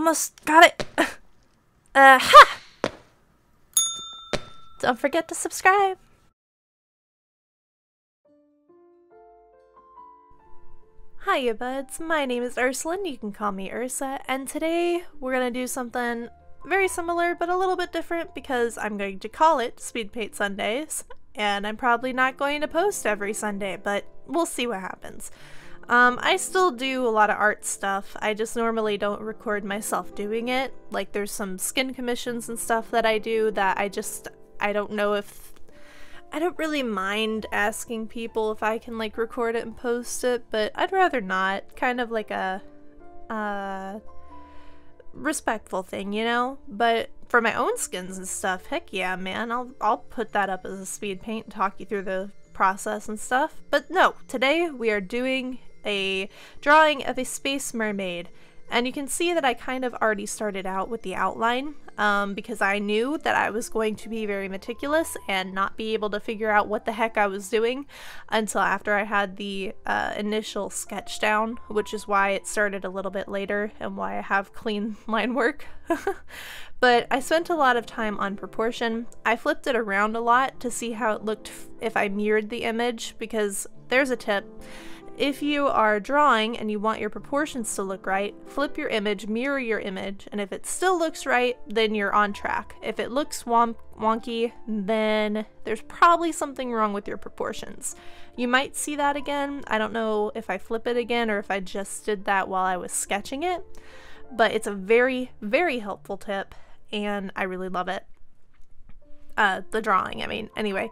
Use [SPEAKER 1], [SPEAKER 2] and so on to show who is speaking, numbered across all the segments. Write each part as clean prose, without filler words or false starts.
[SPEAKER 1] almost got it. Ha! Don't forget to subscribe. Hiya buds, my name is Ersalin, you can call me Ursa, and today we're gonna do something very similar but a little bit different because I'm going to call it Speedpaint Sundays, and I'm probably not going to post every Sunday, but we'll see what happens. I still do a lot of art stuff, I just normally don't record myself doing it. Like there's some skin commissions and stuff that I do that I don't know if I don't really mind asking people if I can like record it and post it, but I'd rather not. Kind of like a respectful thing, you know? But for my own skins and stuff, heck yeah, man, I'll put that up as a speed paint and talk you through the process and stuff. But no, today we are doing a drawing of a space mermaid. And you can see that I kind of already started out with the outline because I knew that I was going to be very meticulous and not be able to figure out what the heck I was doing until after I had the initial sketch down, which is why it started a little bit later and why I have clean line work. But I spent a lot of time on proportion. I flipped it around a lot to see how it looked if I mirrored the image, because there's a tip. If you are drawing and you want your proportions to look right, flip your image, mirror your image, and if it still looks right, then you're on track. If it looks wonky, then there's probably something wrong with your proportions. You might see that again. I don't know if I flip it again or if I just did that while I was sketching it, but it's a very, very helpful tip, and I really love it. The drawing, I mean. Anyway.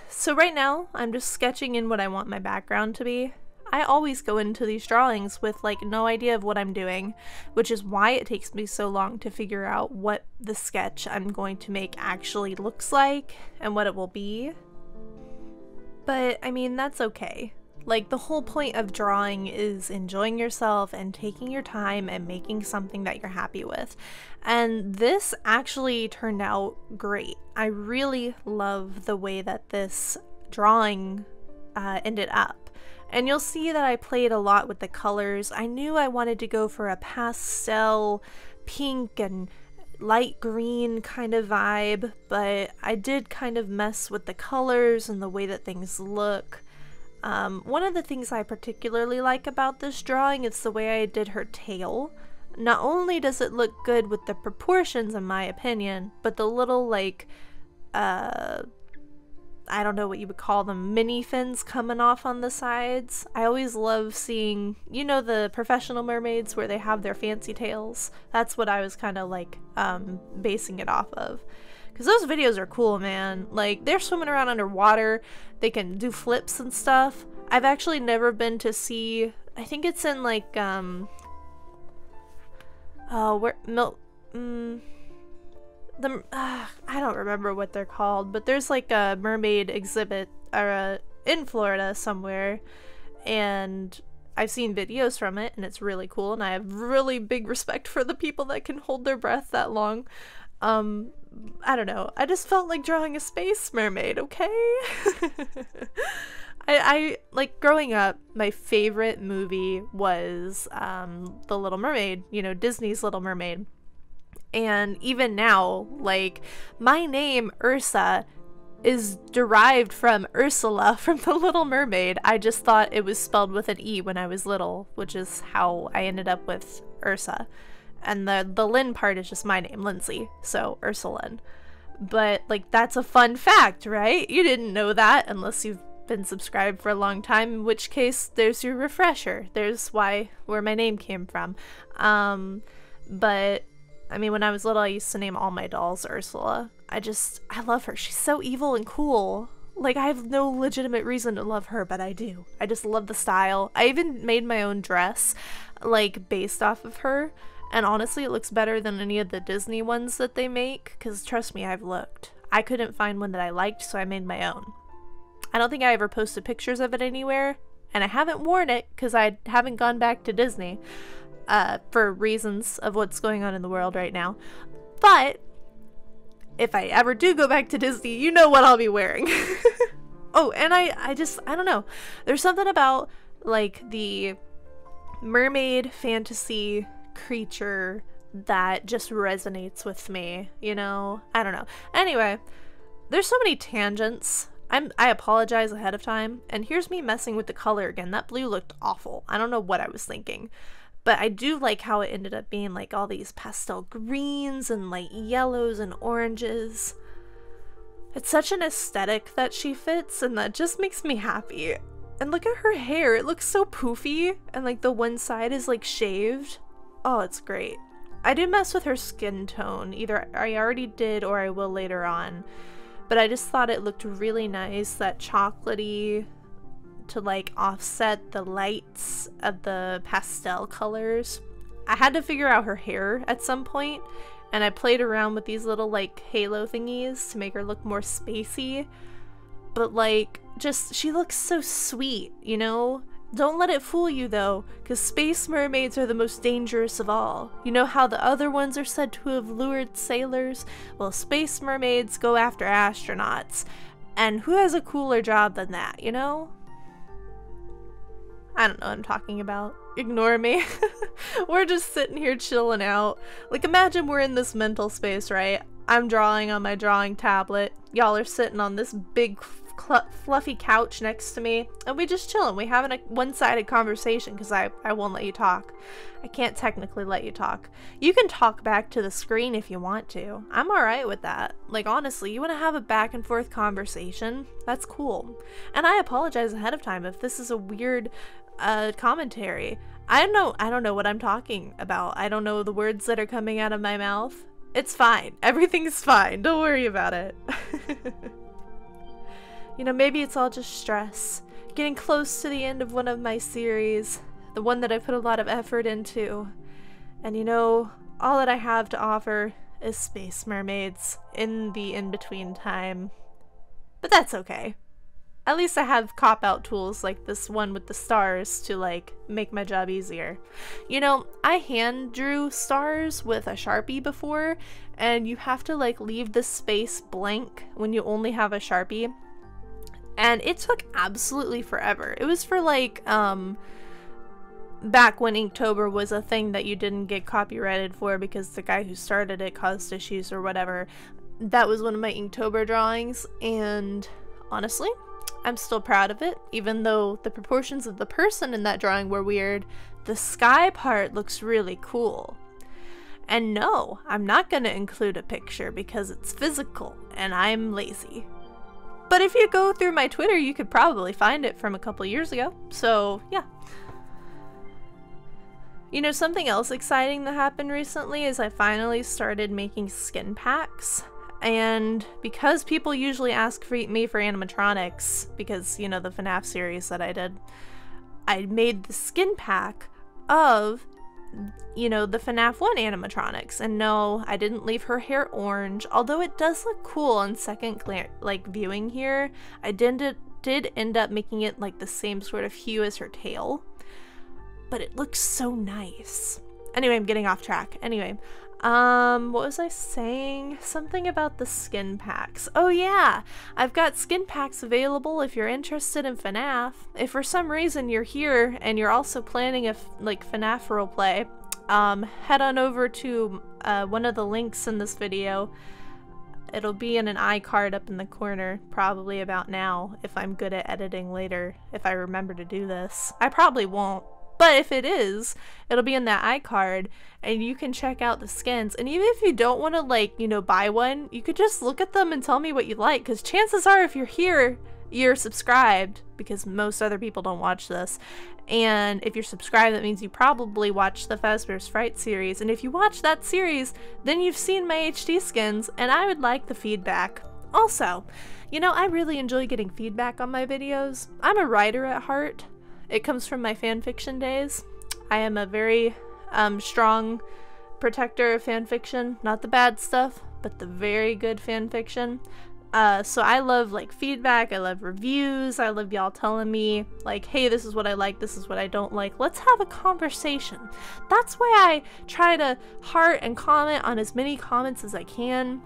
[SPEAKER 1] So right now, I'm just sketching in what I want my background to be. I always go into these drawings with like no idea of what I'm doing, which is why it takes me so long to figure out what the sketch I'm going to make actually looks like and what it will be. But I mean, that's okay. Like, the whole point of drawing is enjoying yourself and taking your time and making something that you're happy with. And this actually turned out great. I really love the way that this drawing ended up. And you'll see that I played a lot with the colors. I knew I wanted to go for a pastel pink and light green kind of vibe, but I did kind of mess with the colors and the way that things look. One of the things I particularly like about this drawing is the way I did her tail. Not only does it look good with the proportions in my opinion, but the little like, I don't know what you would call them, mini fins coming off on the sides. I always love seeing, you know, the professional mermaids where they have their fancy tails. That's what I was kind of like, basing it off of. Because those videos are cool, man. Like, they're swimming around underwater, they can do flips and stuff. I've actually never been to see, I think it's in like, I don't remember what they're called, but there's like a mermaid exhibit in Florida somewhere, and I've seen videos from it, and it's really cool, and I have really big respect for the people that can hold their breath that long. I don't know, I just felt like drawing a space mermaid, okay? I like, growing up, my favorite movie was The Little Mermaid, you know, Disney's Little Mermaid. And even now, like, my name, Ursa, is derived from Ursula from The Little Mermaid. I just thought it was spelled with an E when I was little, which is how I ended up with Ursa. And the Lynn part is just my name, Lindsay, so Ersalin. But, like, that's a fun fact, right? You didn't know that unless you've been subscribed for a long time, in which case, there's your refresher. There's where my name came from. But, I mean, when I was little, I used to name all my dolls Ursula. I love her. She's so evil and cool. Like, I have no legitimate reason to love her, but I do. I just love the style. I even made my own dress, like, based off of her. And honestly, it looks better than any of the Disney ones that they make, because trust me, I've looked. I couldn't find one that I liked, so I made my own. I don't think I ever posted pictures of it anywhere, and I haven't worn it because I haven't gone back to Disney for reasons of what's going on in the world right now. But if I ever do go back to Disney, you know what I'll be wearing. Oh, and I don't know. There's something about like the mermaid fantasy creature that just resonates with me, you know? I don't know. Anyway, there's so many tangents. I apologize ahead of time, and here's me messing with the color again. That blue looked awful. I don't know what I was thinking. But I do like how it ended up being like all these pastel greens and light yellows and oranges. It's such an aesthetic that she fits, and that just makes me happy. And look at her hair. It looks so poofy, and like the one side is like shaved. Oh, it's great. I do mess with her skin tone. Either I already did or I will later on. But I just thought it looked really nice, that chocolatey, to like offset the lights of the pastel colors. I had to figure out her hair at some point, and I played around with these little like halo thingies to make her look more spacey. But like, just, she looks so sweet, you know? Don't let it fool you though, because space mermaids are the most dangerous of all. You know how the other ones are said to have lured sailors? Well, space mermaids go after astronauts. And who has a cooler job than that, you know? I don't know what I'm talking about. Ignore me. We're just sitting here chilling out. Like, imagine we're in this mental space, right? I'm drawing on my drawing tablet. Y'all are sitting on this big fluffy couch next to me, and we just chilling. We having a one-sided conversation because I won't let you talk. I can't technically let you talk. You can talk back to the screen if you want to. I'm alright with that. Like, honestly, you want to have a back and forth conversation? That's cool. And I apologize ahead of time if this is a weird commentary. I don't know what I'm talking about. I don't know the words that are coming out of my mouth. It's fine. Everything's fine. Don't worry about it. You know, maybe it's all just stress. Getting close to the end of one of my series, the one that I put a lot of effort into. And you know, all that I have to offer is space mermaids in the in-between time. But that's okay. At least I have cop-out tools like this one with the stars to like make my job easier. You know, I hand drew stars with a Sharpie before, and you have to like leave the space blank when you only have a Sharpie. And it took absolutely forever. It was for like, back when Inktober was a thing that you didn't get copyrighted for because the guy who started it caused issues or whatever. That was one of my Inktober drawings, and honestly, I'm still proud of it. Even though the proportions of the person in that drawing were weird, the sky part looks really cool. And no, I'm not gonna include a picture because it's physical and I'm lazy. But if you go through my Twitter, you could probably find it from a couple years ago. So, yeah. You know, something else exciting that happened recently is I finally started making skin packs. And because people usually ask me for animatronics, because, you know, the FNAF series that I did, I made the skin pack of, you know, the FNAF 1 animatronics. And no, I didn't leave her hair orange, although it does look cool on second viewing here. I did end up making it like the same sort of hue as her tail, but it looks so nice. Anyway, I'm getting off track. Anyway, what was I saying? Something about the skin packs. Oh yeah, I've got skin packs available if you're interested in FNAF. If for some reason you're here and you're also planning a FNAF roleplay, head on over to one of the links in this video. It'll be in an iCard up in the corner, probably about now, if I'm good at editing later, if I remember to do this. I probably won't. But if it is, it'll be in that iCard, and you can check out the skins. And even if you don't want to, like, you know, buy one, you could just look at them and tell me what you like, because chances are if you're here, you're subscribed, because most other people don't watch this. And if you're subscribed, that means you probably watched the Fazbear's Fright series. And if you watch that series, then you've seen my HD skins, and I would like the feedback. Also, you know, I really enjoy getting feedback on my videos. I'm a writer at heart. It comes from my fanfiction days. I am a very strong protector of fanfiction. Not the bad stuff, but the very good fanfiction. So I love like feedback, I love reviews, I love y'all telling me like, hey, this is what I like, this is what I don't like. Let's have a conversation. That's why I try to heart and comment on as many comments as I can.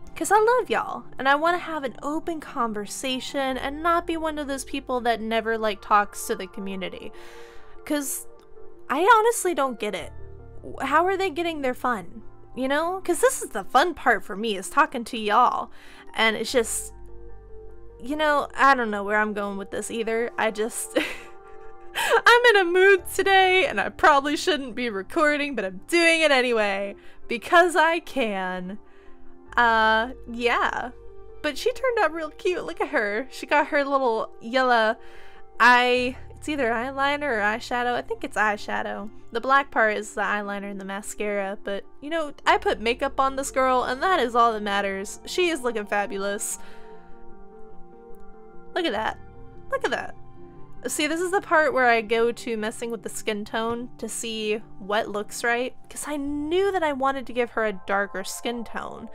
[SPEAKER 1] Because I love y'all, and I want to have an open conversation and not be one of those people that never, like, talks to the community. Because I honestly don't get it. how are they getting their fun? You know? Because this is the fun part for me, is talking to y'all. And it's just, you know, I don't know where I'm going with this either. I just... I'm in a mood today, and I probably shouldn't be recording, but I'm doing it anyway. Because I can. Yeah. But she turned out real cute. Look at her. She got her little yellow it's either eyeliner or eyeshadow. I think it's eyeshadow. The black part is the eyeliner and the mascara, but you know, I put makeup on this girl and that is all that matters. She is looking fabulous. Look at that. Look at that. See, this is the part where I go to messing with the skin tone to see what looks right, because I knew that I wanted to give her a darker skin tone,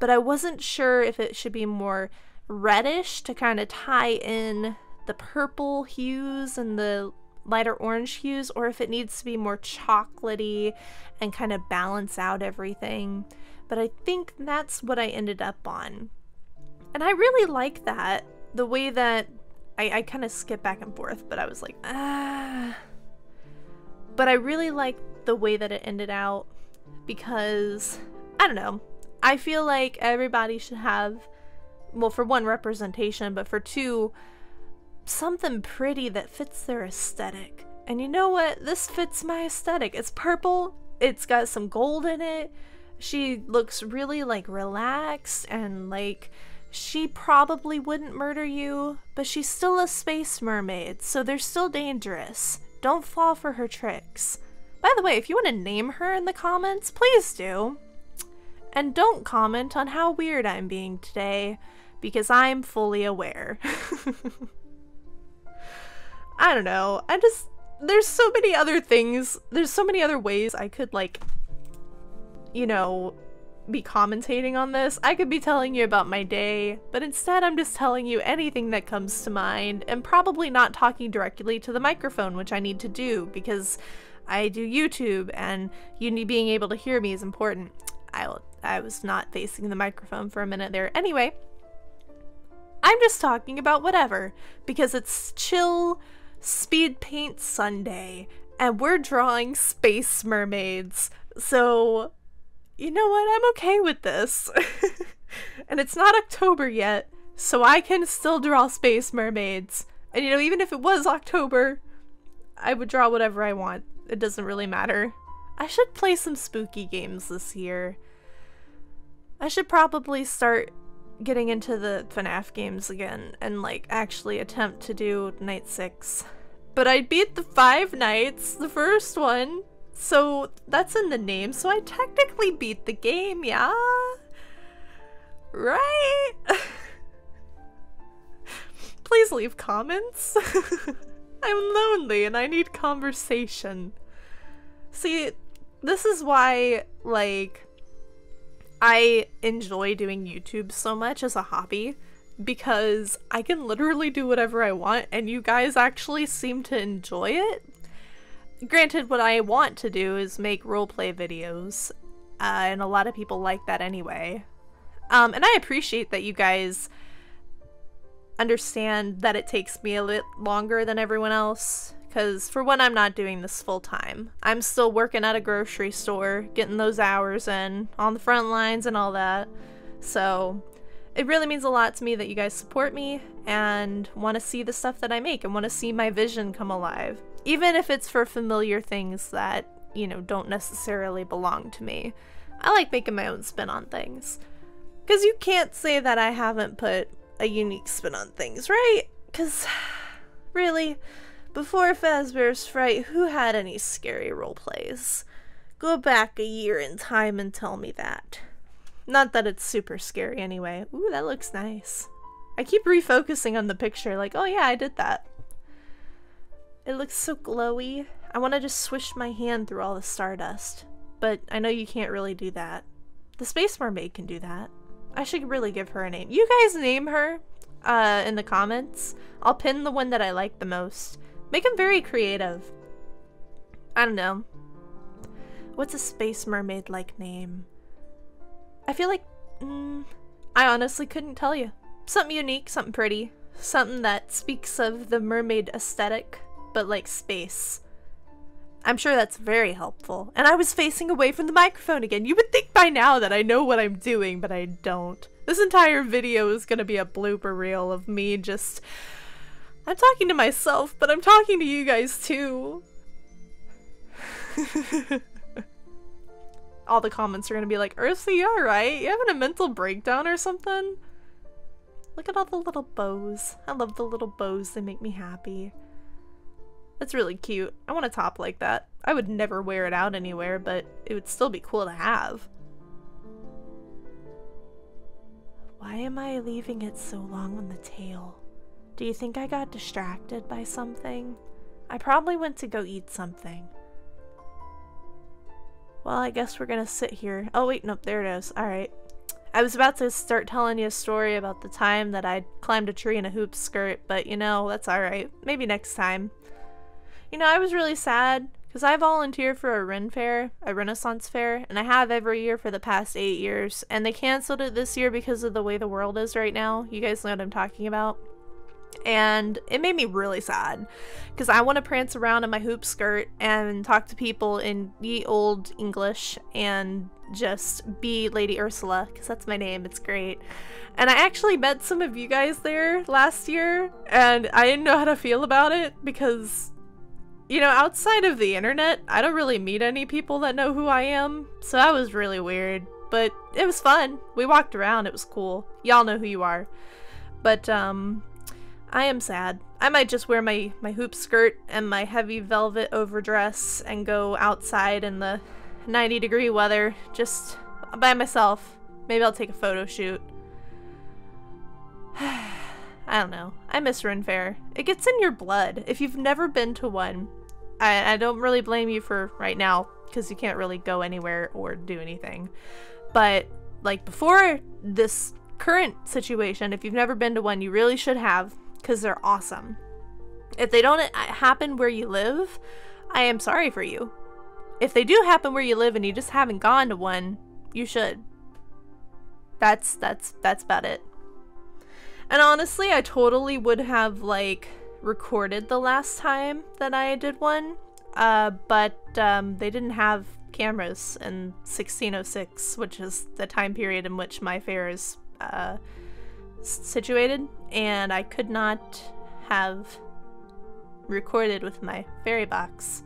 [SPEAKER 1] but I wasn't sure if it should be more reddish to kind of tie in the purple hues and the lighter orange hues, or if it needs to be more chocolatey and kind of balance out everything. But I think that's what I ended up on. And I really like that. The way that I kind of skip back and forth, but I was like, ah. But I really like the way that it ended out because, I don't know, I feel like everybody should have, well, for one, representation, but for two, something pretty that fits their aesthetic. And you know what? This fits my aesthetic. It's purple. It's got some gold in it. She looks really like relaxed and like she probably wouldn't murder you, but she's still a space mermaid, so they're still dangerous. Don't fall for her tricks. By the way, if you want to name her in the comments, please do. And don't comment on how weird I'm being today, because I'm fully aware. I don't know. There's so many other things. There's so many other ways I could, like, you know, be commentating on this. I could be telling you about my day, but instead I'm just telling you anything that comes to mind and probably not talking directly to the microphone, which I need to do because I do YouTube and being able to hear me is important. I was not facing the microphone for a minute there. Anyway, I'm just talking about whatever because it's chill Speedpaint Sunday and we're drawing Space Mermaids. So, you know what? I'm okay with this. And it's not October yet, so I can still draw Space Mermaids. And you know, even if it was October, I would draw whatever I want. It doesn't really matter. I should play some spooky games this year. I should probably start getting into the FNAF games again and like actually attempt to do night 6. But I beat the 5 nights, the first one, so that's in the name, so I technically beat the game, yeah? Right? Please leave comments. I'm lonely and I need conversation. See, this is why, like, I enjoy doing YouTube so much as a hobby, because I can literally do whatever I want and you guys actually seem to enjoy it. Granted, what I want to do is make roleplay videos, and a lot of people like that anyway. And I appreciate that you guys understand that it takes me a bit longer than everyone else, because for one, I'm not doing this full time. I'm still working at a grocery store, getting those hours in, on the front lines and all that. So it really means a lot to me that you guys support me and want to see the stuff that I make and want to see my vision come alive. Even if it's for familiar things that, you know, don't necessarily belong to me. I like making my own spin on things. Because you can't say that I haven't put a unique spin on things, right? Because, really, before Fazbear's Fright, who had any scary roleplays? Go back a year in time and tell me that. Not that it's super scary anyway. Ooh, that looks nice. I keep refocusing on the picture like, oh yeah, I did that. It looks so glowy. I want to just swish my hand through all the stardust. But I know you can't really do that. The Space Mermaid can do that. I should really give her a name. You guys name her in the comments. I'll pin the one that I like the most. Make them very creative. I don't know. What's a Space Mermaid-like name? I feel like... I honestly couldn't tell you. Something unique, something pretty. Something that speaks of the mermaid aesthetic, but like space. I'm sure that's very helpful. And I was facing away from the microphone again. You would think by now that I know what I'm doing, but I don't. This entire video is gonna be a blooper reel of me just... I'm talking to myself, but I'm talking to you guys too. All the comments are gonna be like, Ursa, you alright? You having a mental breakdown or something? Look at all the little bows. I love the little bows, they make me happy. That's really cute. I want a top like that. I would never wear it out anywhere, but it would still be cool to have. Why am I leaving it so long on the tail? Do you think I got distracted by something? I probably went to go eat something. Well, I guess we're gonna sit here. Oh wait, nope, there it is. Alright. I was about to start telling you a story about the time that I climbed a tree in a hoop skirt, but you know, that's alright. Maybe next time. You know, I was really sad because I volunteer for a Ren fair, a Renaissance fair, and I have every year for the past 8 years, and they canceled it this year because of the way the world is right now. You guys know what I'm talking about. And it made me really sad because I want to prance around in my hoop skirt and talk to people in ye old English and just be Lady Ursula, because that's my name. It's great. And I actually met some of you guys there last year, and I didn't know how to feel about it because, you know, outside of the internet, I don't really meet any people that know who I am, so that was really weird. But it was fun. We walked around. It was cool. Y'all know who you are. But, I am sad. I might just wear my hoop skirt and my heavy velvet overdress and go outside in the 90-degree weather just by myself. Maybe I'll take a photo shoot. I don't know. I miss Ren Fair. It gets in your blood. If you've never been to one, I don't really blame you for right now because you can't really go anywhere or do anything. But like before this current situation, if you've never been to one, you really should have, because they're awesome. If they don't happen where you live, I am sorry for you. If they do happen where you live and you just haven't gone to one, you should. That's about it. And honestly, I totally would have like recorded the last time that I did one, but they didn't have cameras in 1606, which is the time period in which my fair is situated, and I could not have recorded with my fairy box,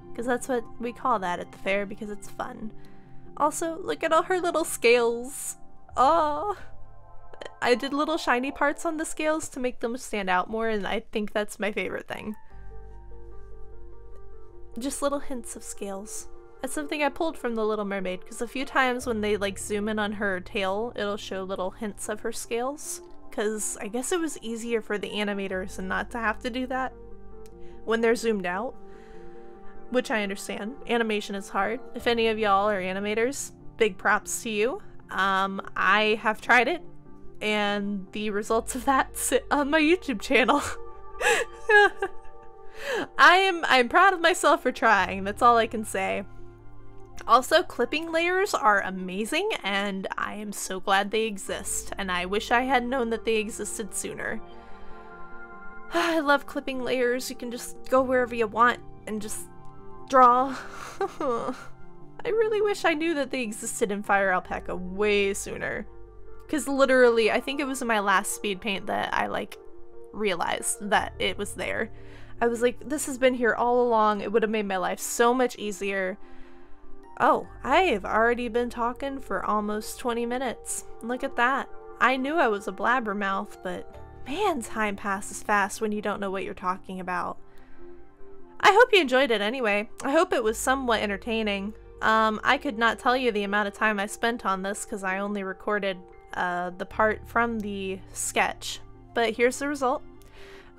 [SPEAKER 1] because that's what we call that at the fair, because it's fun. Also, look at all her little scales. Oh, I did little shiny parts on the scales to make them stand out more, and I think that's my favorite thing. Just little hints of scales. That's something I pulled from The Little Mermaid, because a few times when they like zoom in on her tail, it'll show little hints of her scales, because I guess it was easier for the animators and not to have to do that when they're zoomed out, which I understand. Animation is hard. If any of y'all are animators, big props to you. I have tried it, and the results of that sit on my YouTube channel. I'm proud of myself for trying, that's all I can say. Also, clipping layers are amazing, and I am so glad they exist, and I wish I had known that they existed sooner. I love clipping layers. You can just go wherever you want and just draw. I really wish I knew that they existed in Fire Alpaca way sooner. Because literally, I think it was in my last speed paint that I like realized that it was there. I was like, this has been here all along. It would have made my life so much easier. Oh, I have already been talking for almost 20 minutes. Look at that. I knew I was a blabbermouth, but man, time passes fast when you don't know what you're talking about. I hope you enjoyed it anyway. I hope it was somewhat entertaining. I could not tell you the amount of time I spent on this because I only recorded the part from the sketch. But here's the result.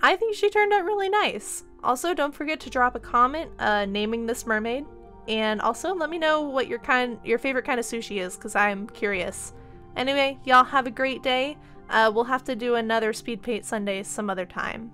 [SPEAKER 1] I think she turned out really nice. Also, don't forget to drop a comment naming this mermaid. And also, let me know what your favorite kind of sushi is, because I'm curious. Anyway, y'all have a great day. We'll have to do another Speedpaint Sunday some other time.